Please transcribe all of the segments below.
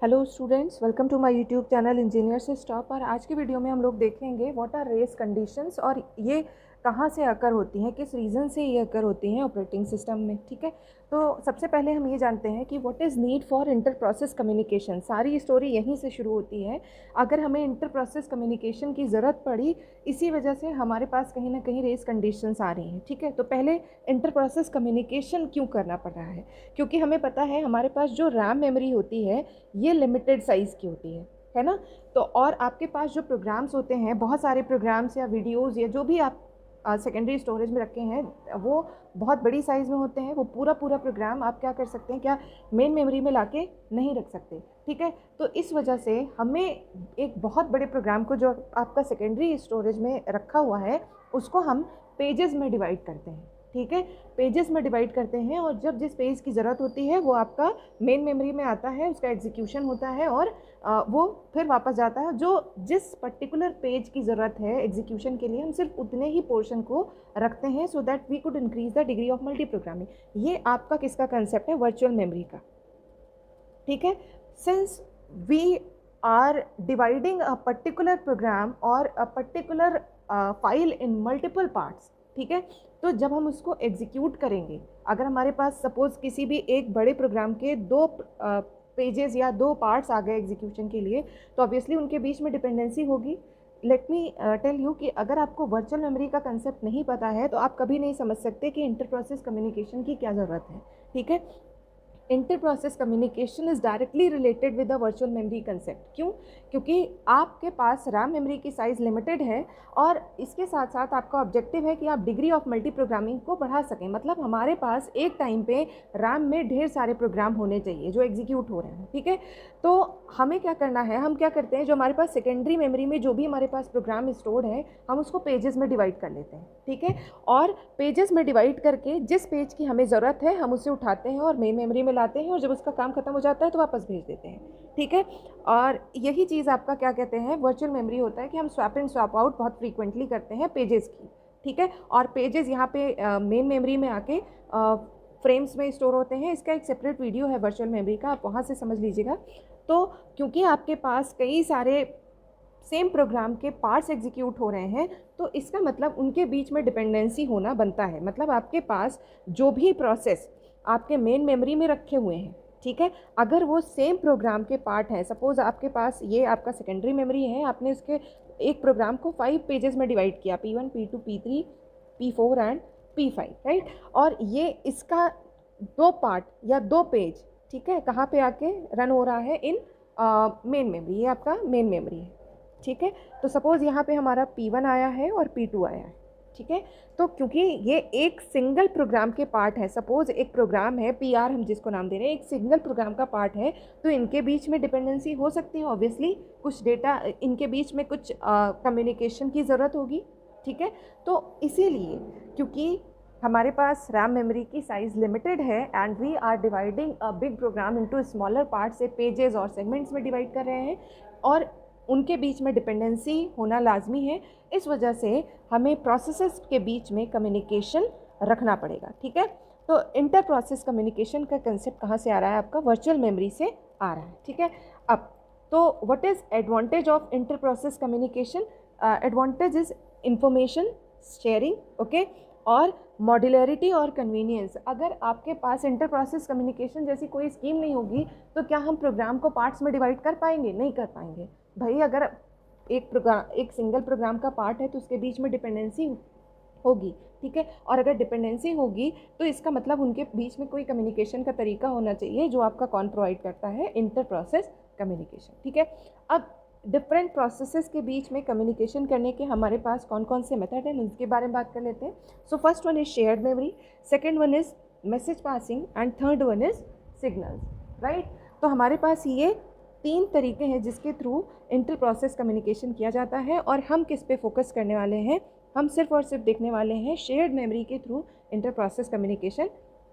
Hello students, welcome to my YouTube channel engineer से stop. और आज की वीडियो में हम लोग देखेंगे व्हाट आर रेस कंडीशंस और ये कहाँ से अकर होती हैं, किस रीज़न से ये अकर होती हैं ऑपरेटिंग सिस्टम में। ठीक है, तो सबसे पहले हम ये जानते हैं कि what is need for inter process communication. सारी स्टोरी यहीं से शुरू होती है। अगर हमें इंटर प्रोसेस कम्युनिकेशन की ज़रूरत पड़ी, इसी वजह से हमारे पास कहीं ना कहीं रेस कंडीशंस आ रही हैं। ठीक है, तो पहले इंटर प्रोसेस कम्युनिकेशन क्यों करना पड़ रहा है? क्योंकि हमें पता है हमारे पास जो रैम मेमोरी होती है ये लिमिटेड साइज़ की होती है ना। तो और आपके पास जो प्रोग्राम्स होते हैं, बहुत सारे प्रोग्राम्स या वीडियोज़ या जो भी आप सेकेंडरी स्टोरेज में रखे हैं, वो बहुत बड़ी साइज़ में होते हैं। वो पूरा पूरा प्रोग्राम आप क्या कर सकते हैं, क्या मेन मेमोरी में लाके नहीं रख सकते। ठीक है, तो इस वजह से हमें एक बहुत बड़े प्रोग्राम को जो आपका सेकेंडरी स्टोरेज में रखा हुआ है उसको हम पेजेस में डिवाइड करते हैं। ठीक है, पेजेस में डिवाइड करते हैं और जब जिस पेज की ज़रूरत होती है वो आपका मेन मेमोरी में आता है, उसका एग्जीक्यूशन होता है और वो फिर वापस जाता है। जो जिस पर्टिकुलर पेज की ज़रूरत है एग्जीक्यूशन के लिए, हम सिर्फ उतने ही पोर्शन को रखते हैं so that we could increase the degree of multi programming. ये आपका किसका कंसेप्ट है? वर्चुअल मेमोरी का। ठीक है, since we are dividing a particular program और a particular file in multiple parts, ठीक है, तो जब हम उसको एग्जीक्यूट करेंगे, अगर हमारे पास सपोज किसी भी एक बड़े प्रोग्राम के दो पेजेस या दो पार्ट्स आ गए एग्जीक्यूशन के लिए, तो ऑब्वियसली उनके बीच में डिपेंडेंसी होगी। लेट मी टेल यू कि अगर आपको वर्चुअल मेमोरी का कंसेप्ट नहीं पता है तो आप कभी नहीं समझ सकते कि इंटर प्रोसेस कम्युनिकेशन की क्या ज़रूरत है। ठीक है, inter process communication is directly related with the virtual memory concept. क्यों? क्योंकि आपके पास रैम मेमोरी की साइज़ लिमिटेड है और इसके साथ साथ आपका ऑब्जेक्टिव है कि आप डिग्री ऑफ मल्टी प्रोग्रामिंग को बढ़ा सकें। मतलब हमारे पास एक टाइम पे रैम में ढेर सारे प्रोग्राम होने चाहिए जो एग्जीक्यूट हो रहे हैं। ठीक है, तो हमें क्या करना है, हम क्या करते हैं, जो हमारे पास सेकेंडरी मेमोरी में जो भी हमारे पास प्रोग्राम स्टोर्ड है, हम उसको पेजेस में डिवाइड कर लेते हैं। ठीक है, और पेजेस में डिवाइड करके जिस पेज की हमें ज़रूरत है हम उसे उठाते हैं और मेन मेमोरी में लाते हैं और जब उसका काम खत्म हो जाता है तो वापस भेज देते हैं। ठीक है, और यही चीज़ आपका क्या कहते हैं, वर्चुअल मेमोरी होता है कि हम स्वैप इन स्वैप आउट बहुत फ्रीक्वेंटली करते हैं पेजेस की। ठीक है, और पेजेस यहाँ पे मेन मेमोरी में आके फ्रेम्स में स्टोर होते हैं। इसका एक सेपरेट वीडियो है वर्चुअल मेमोरी का, आप वहाँ से समझ लीजिएगा। तो क्योंकि आपके पास कई सारे सेम प्रोग्राम के पार्ट्स एग्जीक्यूट हो रहे हैं, तो इसका मतलब उनके बीच में डिपेंडेंसी होना बनता है। मतलब आपके पास जो भी प्रोसेस आपके मेन मेमोरी में रखे हुए हैं, ठीक है, अगर वो सेम प्रोग्राम के पार्ट हैं, सपोज़ आपके पास ये आपका सेकेंडरी मेमोरी है, आपने इसके एक प्रोग्राम को 5 पेजेस में डिवाइड किया, P1 P2 P3 P4 and P5, right. और ये इसका दो पार्ट या दो पेज, ठीक है, कहाँ पे आके रन हो रहा है? इन मेन मेमोरी। ये आपका मेन मेमोरी है। ठीक है, तो सपोज़ यहाँ पे हमारा P1 आया है और P2 आया है। ठीक है, तो क्योंकि ये एक सिंगल प्रोग्राम के पार्ट है, सपोज़ एक प्रोग्राम है PR, हम जिसको नाम दे रहे हैं, एक सिंगल प्रोग्राम का पार्ट है, तो इनके बीच में डिपेंडेंसी हो सकती है। ऑब्वियसली कुछ डेटा, इनके बीच में कुछ कम्युनिकेशन की ज़रूरत होगी। ठीक है, तो इसीलिए क्योंकि हमारे पास रैम मेमोरी की साइज़ लिमिटेड है and we are dividing a big program into smaller parts, say pages और सेगमेंट्स में डिवाइड कर रहे हैं और उनके बीच में डिपेंडेंसी होना लाजमी है। इस वजह से हमें प्रोसेसेस के बीच में कम्युनिकेशन रखना पड़ेगा। ठीक है, तो इंटर प्रोसेस कम्युनिकेशन का कंसेप्ट कहाँ से आ रहा है? आपका वर्चुअल मेमोरी से आ रहा है। ठीक है, अब तो what is advantage of inter process communication? Advantage is information sharing, okay, और मॉड्यूलरिटी और कन्वीनियंस। अगर आपके पास इंटर प्रोसेस कम्युनिकेशन जैसी कोई स्कीम नहीं होगी तो क्या हम प्रोग्राम को पार्ट्स में डिवाइड कर पाएंगे? नहीं कर पाएंगे भाई। अगर एक सिंगल प्रोग्राम का पार्ट है तो उसके बीच में डिपेंडेंसी होगी। ठीक है, और अगर डिपेंडेंसी होगी तो इसका मतलब उनके बीच में कोई कम्युनिकेशन का तरीका होना चाहिए जो आपका कौन प्रोवाइड करता है? Inter process communication. ठीक है, अब डिफरेंट प्रोसेसेस के बीच में कम्युनिकेशन करने के हमारे पास कौन कौन से मेथड हैं उनके बारे में बात कर लेते हैं। So first one is shared memory, second one is message passing and third one is signals, right. तो हमारे पास ये 3 तरीके हैं जिसके थ्रू इंटर प्रोसेस कम्युनिकेशन किया जाता है और हम किस पे फोकस करने वाले हैं? हम सिर्फ और सिर्फ देखने वाले हैं शेयर्ड मेमोरी के थ्रू इंटर प्रोसेस कम्युनिकेशन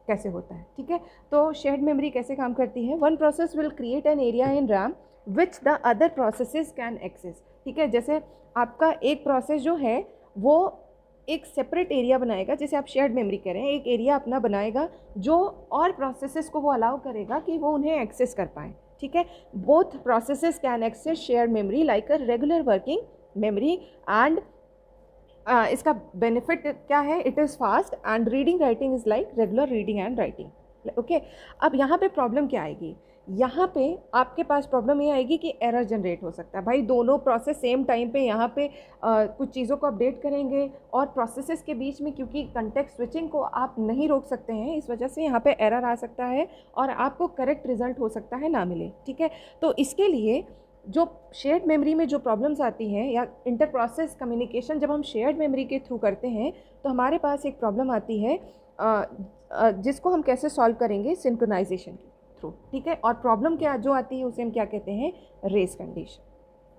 कैसे होता है। ठीक है, तो शेयर्ड मेमोरी कैसे काम करती है? One process will create an area in RAM which the other processes can access. ठीक है, जैसे आपका एक प्रोसेस जो है वो एक सेपरेट एरिया बनाएगा, जैसे आप शेयर्ड मेमोरी कह रहे हैं, एक एरिया अपना बनाएगा जो और प्रोसेसेस को वो अलाउ करेगा कि वो उन्हें एक्सेस कर पाएँ। ठीक है। Both processes can access shared memory like a regular working memory and इसका बेनिफिट क्या है, it is fast and reading writing is like regular reading and writing. Okay, अब यहाँ पे प्रॉब्लम क्या आएगी, यहाँ पे आपके पास प्रॉब्लम ये आएगी कि एरर जनरेट हो सकता है। भाई दोनों प्रोसेस सेम टाइम पे यहाँ पे कुछ चीज़ों को अपडेट करेंगे और प्रोसेसेस के बीच में क्योंकि कंटेक्स्ट स्विचिंग को आप नहीं रोक सकते हैं, इस वजह से यहाँ पे एरर आ सकता है और आपको करेक्ट रिजल्ट हो सकता है ना मिले। ठीक है, तो इसके लिए जो शेयर्ड मेमोरी में जो प्रॉब्लम्स आती हैं या इंटर प्रोसेस कम्युनिकेशन जब हम शेयर्ड मेमोरी के थ्रू करते हैं तो हमारे पास एक प्रॉब्लम आती है जिसको हम कैसे सॉल्व करेंगे, सिंक्रोनाइजेशन के थ्रू। ठीक है, और प्रॉब्लम क्या जो आती है उसे हम क्या कहते हैं, रेस कंडीशन।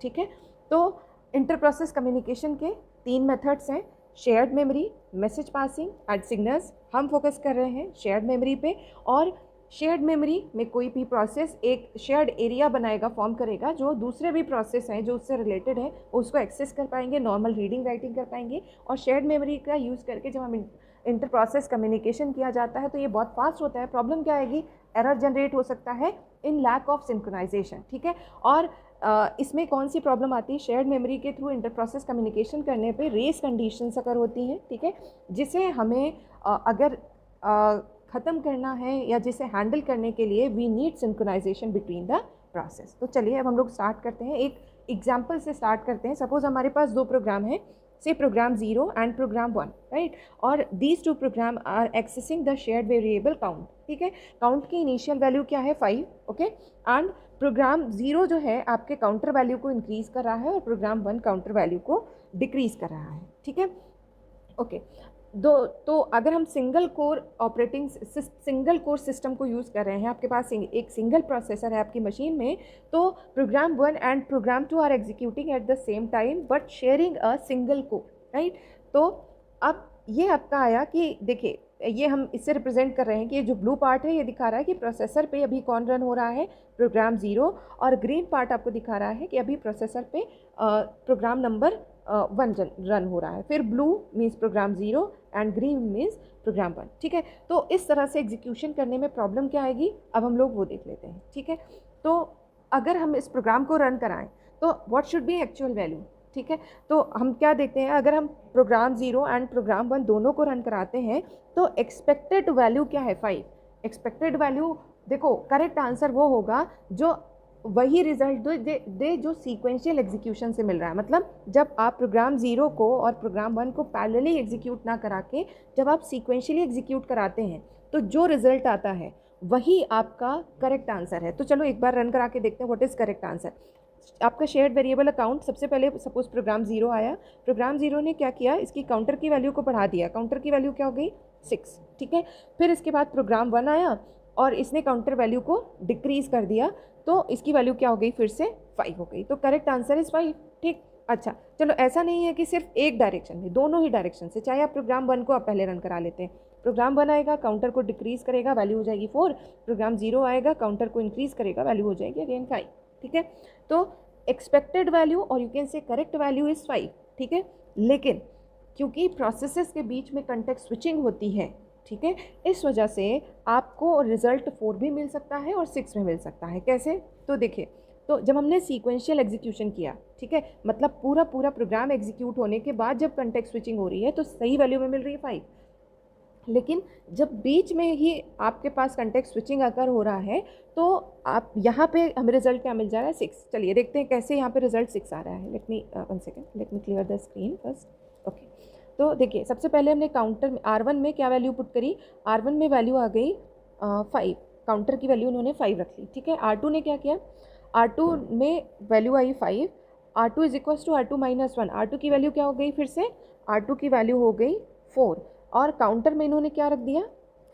ठीक है, तो इंटर प्रोसेस कम्युनिकेशन के 3 मेथड्स हैं, shared memory, message passing and signals. हम फोकस कर रहे हैं शेयर्ड मेमोरी पे, और शेयर्ड मेमोरी में कोई भी प्रोसेस एक शेयर्ड एरिया बनाएगा, फॉर्म करेगा, जो दूसरे भी प्रोसेस हैं जो उससे रिलेटेड है उसको एक्सेस कर पाएंगे, नॉर्मल रीडिंग राइटिंग कर पाएंगे। और शेयर्ड मेमोरी का यूज़ करके जब हम इंटर प्रोसेस कम्युनिकेशन किया जाता है तो ये बहुत फास्ट होता है। प्रॉब्लम क्या आएगी, एरर जनरेट हो सकता है इन लैक ऑफ सिंक्रोनाइजेशन। ठीक है, और इसमें कौन सी प्रॉब्लम आती है, शेयर्ड मेमोरी के थ्रू इंटर प्रोसेस कम्युनिकेशन करने पे रेस कंडीशंस अगर होती हैं। ठीक है, जिसे हमें अगर ख़त्म करना है या जिसे हैंडल करने के लिए we need synchronisation between the process. तो चलिए अब हम लोग स्टार्ट करते हैं, एक एग्जांपल से स्टार्ट करते हैं। सपोज हमारे पास 2 प्रोग्राम हैं, say program 0 and program 1, right, और these 2 program are accessing the shared variable count. ठीक है, काउंट की इनिशियल वैल्यू क्या है, 5। ओके, एंड प्रोग्राम 0 जो है आपके काउंटर वैल्यू को इंक्रीज़ कर रहा है और प्रोग्राम 1 काउंटर वैल्यू को डिक्रीज़ कर रहा है। ठीक है, ओके, तो अगर हम सिंगल कोर सिस्टम को यूज़ कर रहे हैं, आपके पास एक सिंगल प्रोसेसर है आपकी मशीन में, तो program 1 and program 2 are executing at the same time but sharing a single core, right. तो अब ये आपका आया कि देखिए, ये हम इससे रिप्रेजेंट कर रहे हैं कि ये जो ब्लू पार्ट है ये दिखा रहा है कि प्रोसेसर पे अभी कौन रन हो रहा है, प्रोग्राम 0, और ग्रीन पार्ट आपको दिखा रहा है कि अभी प्रोसेसर पे प्रोग्राम नंबर 1 रन हो रहा है। फिर blue means program 0 and green means program 1। ठीक है, तो इस तरह से एग्जीक्यूशन करने में प्रॉब्लम क्या आएगी, अब हम लोग वो देख लेते हैं। ठीक है, तो अगर हम इस प्रोग्राम को रन कराएं तो what should be actual value. ठीक है, तो हम क्या देखते हैं, अगर हम प्रोग्राम 0 एंड प्रोग्राम 1 दोनों को रन कराते हैं तो एक्सपेक्टेड वैल्यू क्या है, 5। एक्सपेक्टेड वैल्यू देखो, करेक्ट आंसर वो होगा जो वही रिजल्ट दे जो सीक्वेंशियल एग्जीक्यूशन से मिल रहा है। मतलब जब आप प्रोग्राम 0 को और प्रोग्राम 1 को पैरेलली एग्जीक्यूट ना करा के जब आप सीक्वेंशियली एग्जीक्यूट कराते हैं तो जो रिजल्ट आता है वही आपका करेक्ट आंसर है। तो चलो एक बार रन करा के देखते हैं व्हाट इज़ करेक्ट आंसर। आपका शेयर्ड वेरिएबल अकाउंट, सबसे पहले सपोज प्रोग्राम 0 आया, प्रोग्राम 0 ने क्या किया, इसकी काउंटर की वैल्यू को बढ़ा दिया, काउंटर की वैल्यू क्या हो गई, 6। ठीक है, फिर इसके बाद प्रोग्राम 1 आया और इसने काउंटर वैल्यू को डिक्रीज़ कर दिया, तो इसकी वैल्यू क्या हो गई, फिर से 5 हो गई। तो करेक्ट आंसर इज़ 5। ठीक, अच्छा चलो, ऐसा नहीं है कि सिर्फ एक डायरेक्शन में, दोनों ही डायरेक्शन से, चाहे आप प्रोग्राम 1 को आप पहले रन करा लेते हैं, प्रोग्राम 1 आएगा, काउंटर को डिक्रीज़ करेगा, वैल्यू हो जाएगी 4, प्रोग्राम 0 आएगा, काउंटर को इंक्रीज़ करेगा, वैल्यू हो जाएगी अगेन 5। ठीक है, तो एक्सपेक्टेड वैल्यू और यू कैन से करेक्ट वैल्यू इज़ 5। ठीक है, लेकिन क्योंकि प्रोसेसेस के बीच में कंटेक्स्ट स्विचिंग होती है, ठीक है, इस वजह से आपको रिज़ल्ट 4 भी मिल सकता है और 6 में मिल सकता है। कैसे, तो देखिए, तो जब हमने सीक्वेंशियल एग्जीक्यूशन किया, ठीक है, मतलब पूरा प्रोग्राम एग्जीक्यूट होने के बाद जब कंटेक्स्ट स्विचिंग हो रही है तो सही वैल्यू में मिल रही है 5, लेकिन जब बीच में ही आपके पास कंटेक्स्ट स्विचिंग अगर हो रहा है तो आप यहाँ पे हमें रिजल्ट क्या मिल जा रहा है, 6। चलिए देखते हैं कैसे यहाँ पे रिजल्ट 6 आ रहा है। Let me one second, let me clear the screen first. Okay, तो देखिए सबसे पहले हमने काउंटर में R1 में क्या वैल्यू पुट करी, R1 में वैल्यू आ गई 5, काउंटर की वैल्यू उन्होंने 5 रख ली। ठीक है, R2 ने क्या किया, R2 में वैल्यू आई 5, R2 is equals to R2 minus 1, R2 की वैल्यू क्या हो गई, फिर से R2 की वैल्यू हो गई 4, और काउंटर में इन्होंने क्या रख दिया,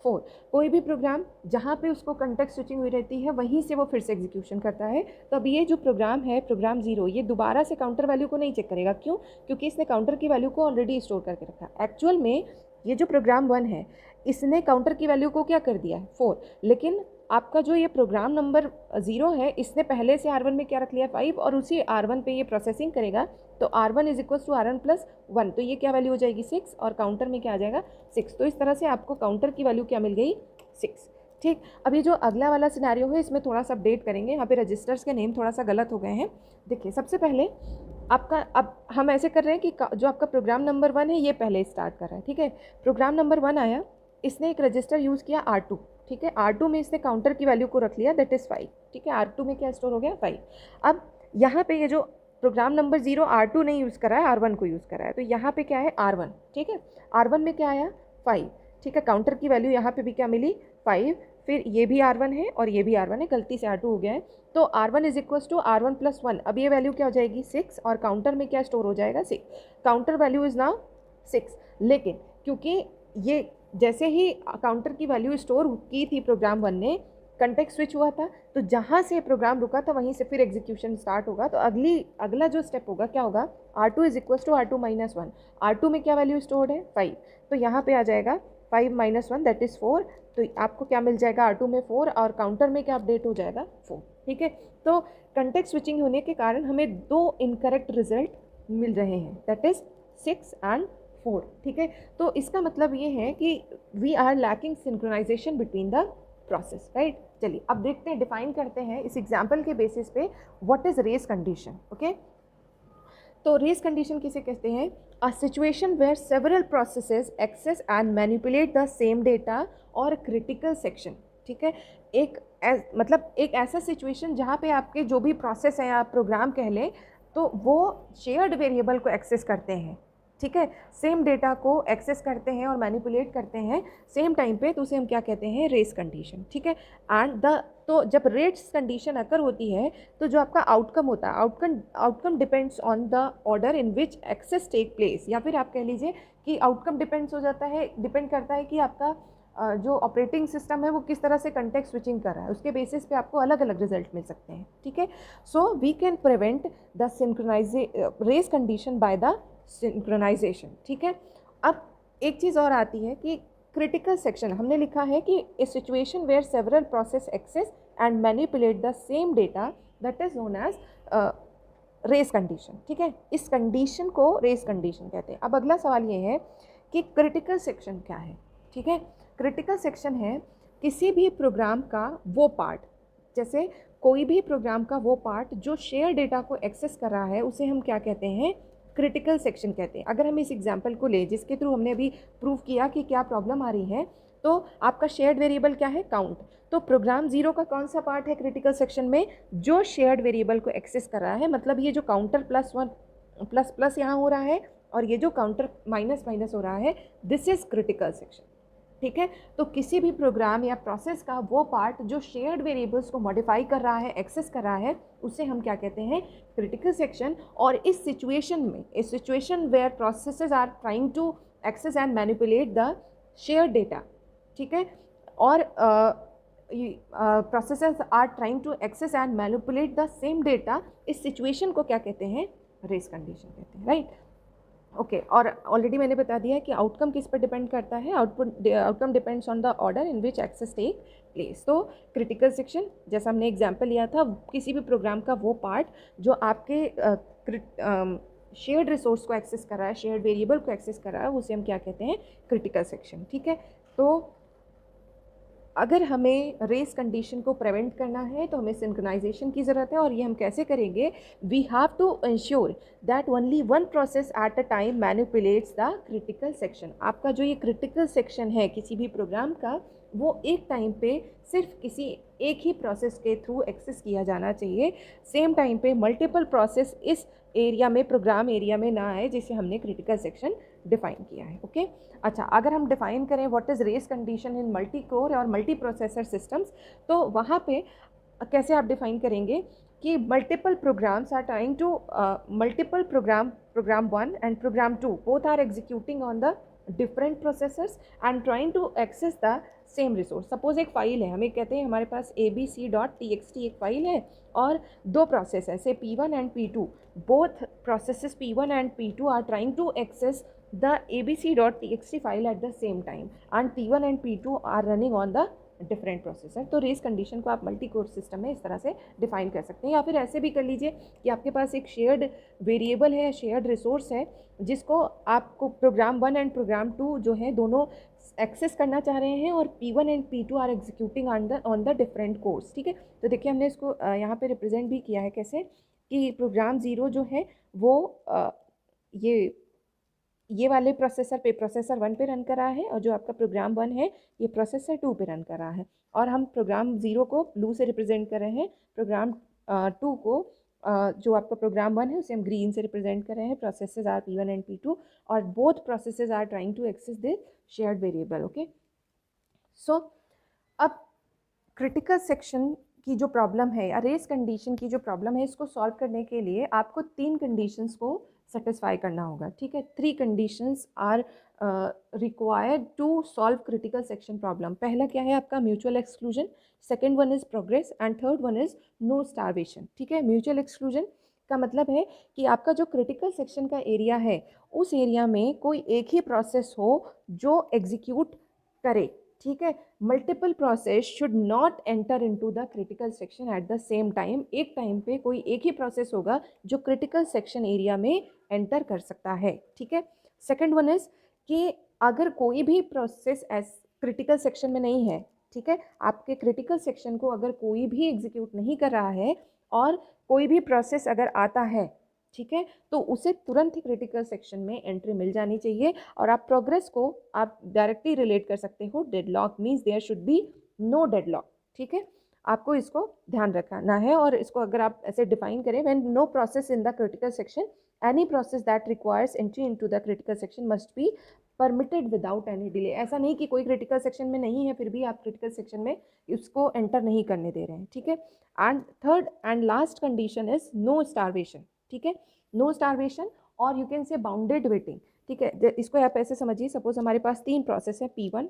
4। कोई भी प्रोग्राम जहाँ पे उसको कंटेक्स्ट स्विचिंग हुई रहती है वहीं से वो फिर से एग्जीक्यूशन करता है। तो अब ये जो प्रोग्राम है, प्रोग्राम 0, ये दोबारा से काउंटर वैल्यू को नहीं चेक करेगा। क्यों, क्योंकि इसने काउंटर की वैल्यू को ऑलरेडी स्टोर करके रखा। एक्चुअल में ये जो प्रोग्राम 1 है इसने काउंटर की वैल्यू को क्या कर दिया है, 4, लेकिन आपका जो ये प्रोग्राम नंबर 0 है इसने पहले से R1 में क्या रख लिया, 5, और उसी R1 पे ये प्रोसेसिंग करेगा। तो R1 is equals to R1 plus 1, तो ये क्या वैल्यू हो जाएगी, 6, और काउंटर में क्या आ जाएगा, 6। तो इस तरह से आपको काउंटर की वैल्यू क्या मिल गई, 6। ठीक। अब ये जो अगला वाला सिनेरियो है इसमें थोड़ा सा अपडेट करेंगे, यहाँ पे रजिस्टर्स के नेम थोड़ा सा गलत हो गए हैं। देखिए सबसे पहले आपका, अब हम ऐसे कर रहे हैं कि जो आपका प्रोग्राम नंबर 1 है ये पहले स्टार्ट कर रहा है, ठीक है। प्रोग्राम नंबर 1 आया, इसने एक रजिस्टर यूज़ किया R2, ठीक है। R2 में इसने काउंटर की वैल्यू को रख लिया, दैट इज़ 5, ठीक है। R2 में क्या स्टोर हो गया, 5। अब यहाँ पे ये जो प्रोग्राम नंबर 0 R2 नहीं यूज़ करा है, R1 को यूज़ करा है, तो यहाँ पे क्या है R1, ठीक है। R1 में क्या आया, 5, ठीक है। काउंटर की वैल्यू यहाँ पे भी क्या मिली, 5। फिर ये भी R1 है और ये भी R1 है, गलती से R2 हो गया है, तो R1 is equals to R1 plus 1। अब ये वैल्यू क्या हो जाएगी, 6, और काउंटर में क्या स्टोर हो जाएगा, 6। Counter value is now 6। लेकिन क्योंकि ये जैसे ही काउंटर की वैल्यू स्टोर की थी प्रोग्राम 1 ने, कंटेक्स्ट स्विच हुआ था, तो जहाँ से प्रोग्राम रुका था वहीं से फिर एग्जीक्यूशन स्टार्ट होगा। तो अगला जो स्टेप होगा क्या होगा, R2 is equals to R2 minus 1। R2 में क्या वैल्यू स्टोर्ड है, 5, तो यहाँ पे आ जाएगा 5 माइनस 1 दैट इज़ 4। तो आपको क्या मिल जाएगा, R2 में 4 और काउंटर में क्या अपडेट हो जाएगा, 4, ठीक है। तो कंटेक्स्ट स्विचिंग होने के कारण हमें 2 इनकरेक्ट रिजल्ट मिल रहे हैं, दैट इज़ 6 एंड 4, ठीक है। तो इसका मतलब ये है कि we are lacking synchronisation between the process, right. चलिए अब देखते हैं, डिफाइन करते हैं इस एग्जाम्पल के बेसिस पे what is race condition, okay. तो रेस कंडीशन किसे कहते हैं, a situation where several processes access and manipulate the same data और क्रिटिकल सेक्शन, ठीक है। मतलब एक ऐसा सिचुएशन जहाँ पे आपके जो भी प्रोसेस हैं, आप प्रोग्राम कह लें, तो वो शेयर्ड वेरिएबल को एक्सेस करते हैं, ठीक है, सेम डेटा को एक्सेस करते हैं और मैनिपुलेट करते हैं सेम टाइम पे, तो उसे हम क्या कहते हैं, रेस कंडीशन, ठीक है। एंड तो जब रेस कंडीशन अकर होती है तो जो आपका आउटकम होता है, outcome depends on the order in which access take place, या फिर आप कह लीजिए कि आउटकम डिपेंड करता है कि आपका जो ऑपरेटिंग सिस्टम है वो किस तरह से कंटेक्स्ट स्विचिंग कर रहा है, उसके बेसिस पे आपको अलग अलग रिजल्ट मिल सकते हैं, ठीक है। So we can prevent the race condition by the synchronisation, ठीक है। अब एक चीज़ और आती है कि क्रिटिकल सेक्शन, हमने लिखा है कि a situation where several process access and manipulate the same data, that is known as race condition, ठीक है। इस कंडीशन को रेस कंडीशन कहते हैं। अब अगला सवाल ये है कि क्रिटिकल सेक्शन क्या है, ठीक है। क्रिटिकल सेक्शन है किसी भी प्रोग्राम का वो पार्ट, जैसे कोई भी प्रोग्राम का वो पार्ट जो शेयर डेटा को एक्सेस कर रहा है, उसे हम क्या कहते हैं, क्रिटिकल सेक्शन कहते हैं। अगर हम इस एग्जांपल को लें जिसके थ्रू हमने अभी प्रूव किया कि क्या प्रॉब्लम आ रही है, तो आपका शेयर्ड वेरिएबल क्या है, काउंट। तो प्रोग्राम 0 का कौन सा पार्ट है क्रिटिकल सेक्शन में, जो शेयर्ड वेरिएबल को एक्सेस कर रहा है, मतलब ये जो काउंटर +1 ++ यहाँ हो रहा है और ये जो काउंटर -- हो रहा है, दिस इज क्रिटिकल सेक्शन, ठीक है। तो किसी भी प्रोग्राम या प्रोसेस का वो पार्ट जो शेयर्ड वेरिएबल्स को मॉडिफाई कर रहा है, एक्सेस कर रहा है, उसे हम क्या कहते हैं, क्रिटिकल सेक्शन। और इस situation where processes are trying to access and manipulate the shared data, ठीक है, और processes are trying to access and manipulate the same data, इस सिचुएशन को क्या कहते हैं, रेस कंडीशन कहते हैं, राइट। ओके और ऑलरेडी मैंने बता दिया कि आउटकम किस पर डिपेंड करता है, outcome depends on the order in which access take place. तो क्रिटिकल सेक्शन, जैसा हमने एग्जांपल लिया था, किसी भी प्रोग्राम का वो पार्ट जो आपके शेयर्ड रिसोर्स को एक्सेस कर रहा है, शेयर्ड वेरिएबल को एक्सेस कर रहा है, उसे हम क्या कहते हैं, क्रिटिकल सेक्शन, ठीक है। तो अगर हमें रेस कंडीशन को प्रिवेंट करना है तो हमें सिंक्रोनाइजेशन की ज़रूरत है, और ये हम कैसे करेंगे, we have to ensure that only one process at a time manipulates the critical section. आपका जो ये क्रिटिकल सेक्शन है किसी भी प्रोग्राम का, वो एक टाइम पे सिर्फ किसी एक ही प्रोसेस के थ्रू एक्सेस किया जाना चाहिए, सेम टाइम पे मल्टीपल प्रोसेस इस एरिया में, प्रोग्राम एरिया में ना आए, जिसे हमने क्रिटिकल सेक्शन डिफाइन किया है, ओके। अच्छा, अगर हम डिफाइन करें what is race condition in multi core और मल्टी प्रोसेसर सिस्टम्स, तो वहाँ पे कैसे आप डिफाइन करेंगे कि multiple programs are trying to multiple program 1 and program 2 both are executing on the different processors and trying to access the same resource. Suppose एक file है, हमें कहते हैं हमारे पास abc.txt एक फ़ाइल है और दो प्रोसेस है, say P1 and P2, both processes P1 and P2 are trying to access the abc.txt file at the same time and P1 and P2 are running on the different processor. तो race condition को आप multi core system में इस तरह से define कर सकते हैं, या फिर ऐसे भी कर लीजिए कि आपके पास एक शेयर्ड वेरिएबल है, शेयर्ड रिसोर्स है, जिसको आपको प्रोग्राम 1 एंड प्रोग्राम 2 जो है दोनों एक्सेस करना चाह रहे हैं और P1 and P2 are executing on the different cores, ठीक है। तो देखिए हमने इसको यहाँ पे रिप्रेजेंट भी किया है कैसे, कि प्रोग्राम 0 जो है वो ये वाले प्रोसेसर पे, प्रोसेसर 1 पे रन कर रहा है, और जो आपका प्रोग्राम 1 है ये प्रोसेसर 2 पे रन कर रहा है। और हम प्रोग्राम 0 को ब्लू से रिप्रेजेंट कर रहे हैं, प्रोग्राम 2 को जो आपका प्रोग्राम 1 है उसे हम ग्रीन से रिप्रेजेंट कर रहे हैं। Processes are P1 and P2 और both processes are trying to access this shared variable, okay. So अब क्रिटिकल सेक्शन की जो प्रॉब्लम है या रेस कंडीशन की जो प्रॉब्लम है, इसको सॉल्व करने के लिए आपको 3 कंडीशंस को सेटिस्फाई करना होगा, ठीक है। 3 conditions are required to solve critical section problem. पहला क्या है आपका mutual exclusion, second one is progress and third one is no starvation, ठीक है। म्यूचुअल एक्सक्लूजन का मतलब है कि आपका जो क्रिटिकल सेक्शन का एरिया है उस एरिया में कोई एक ही प्रोसेस हो जो एग्जीक्यूट करे, ठीक है। Multiple process should not enter into the critical section eight the same time. एक टाइम पे कोई एक ही प्रोसेस होगा जो क्रिटिकल सेक्शन एरिया में एंटर कर सकता है, ठीक है। सेकंड वन इज कि अगर कोई भी प्रोसेस एस क्रिटिकल सेक्शन में नहीं है, ठीक है, आपके क्रिटिकल सेक्शन को अगर कोई भी एग्जीक्यूट नहीं कर रहा है और कोई भी प्रोसेस अगर आता है, ठीक है, तो उसे तुरंत ही क्रिटिकल सेक्शन में एंट्री मिल जानी चाहिए। और आप प्रोग्रेस को आप डायरेक्टली रिलेट कर सकते हो, deadlock means there should be no deadlock, ठीक है। आपको इसको ध्यान रखना है और इसको अगर आप ऐसे डिफाइन करें, when no process in the critical section, any process that requires entry into the critical section must be permitted without any delay. ऐसा नहीं कि कोई क्रिटिकल सेक्शन में नहीं है फिर भी आप क्रिटिकल सेक्शन में उसको एंटर नहीं करने दे रहे हैं, ठीक है। And third and last condition is no starvation, ठीक है, नो स्टारवेशन और you can say bounded waiting, ठीक है। इसको आप ऐसे समझिए, सपोज हमारे पास 3 प्रोसेस है P1,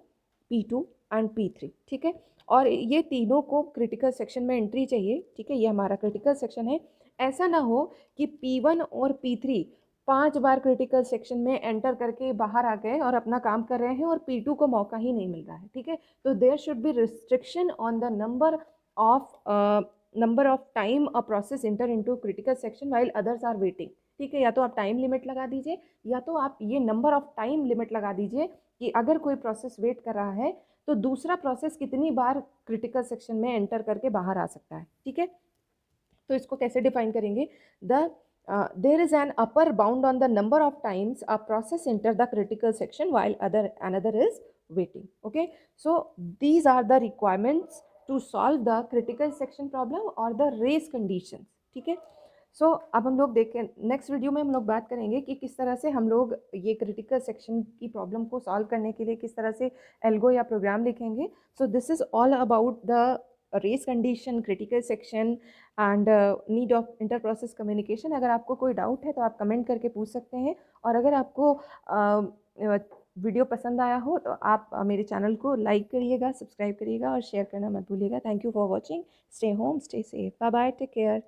P2 एंड P3, ठीक है, और ये तीनों को क्रिटिकल सेक्शन में एंट्री चाहिए, ठीक है, ये हमारा क्रिटिकल सेक्शन है। ऐसा ना हो कि P1 और P3 5 बार क्रिटिकल सेक्शन में एंटर करके बाहर आ गए और अपना काम कर रहे हैं और P2 को मौका ही नहीं मिल रहा है, ठीक है। तो there should be restriction on the number of time a process enter into critical section while others are waiting, ठीक है। या तो आप टाइम लिमिट लगा दीजिए या तो आप ये नंबर ऑफ टाइम लिमिट लगा दीजिए कि अगर कोई प्रोसेस वेट कर रहा है तो दूसरा प्रोसेस कितनी बार क्रिटिकल सेक्शन में एंटर करके बाहर आ सकता है, ठीक है। तो इसको कैसे डिफाइन करेंगे, there is an upper bound on the number of times a process enter the critical section while another is waiting, okay. So these are the requirements to solve the critical section problem और the race conditions, ठीक है। सो अब हम लोग देखें, next video में हम लोग बात करेंगे कि किस तरह से हम लोग ये क्रिटिकल सेक्शन की प्रॉब्लम को सॉल्व करने के लिए किस तरह से एल्गो या प्रोग्राम लिखेंगे। So this is all about the race condition, critical section and need of inter process communication. अगर आपको कोई डाउट है तो आप कमेंट करके पूछ सकते हैं, और अगर आपको वीडियो पसंद आया हो तो आप मेरे चैनल को लाइक करिएगा, सब्सक्राइब करिएगा और शेयर करना मत भूलिएगा। Thank you for watching. Stay home, stay safe, bye bye, take care.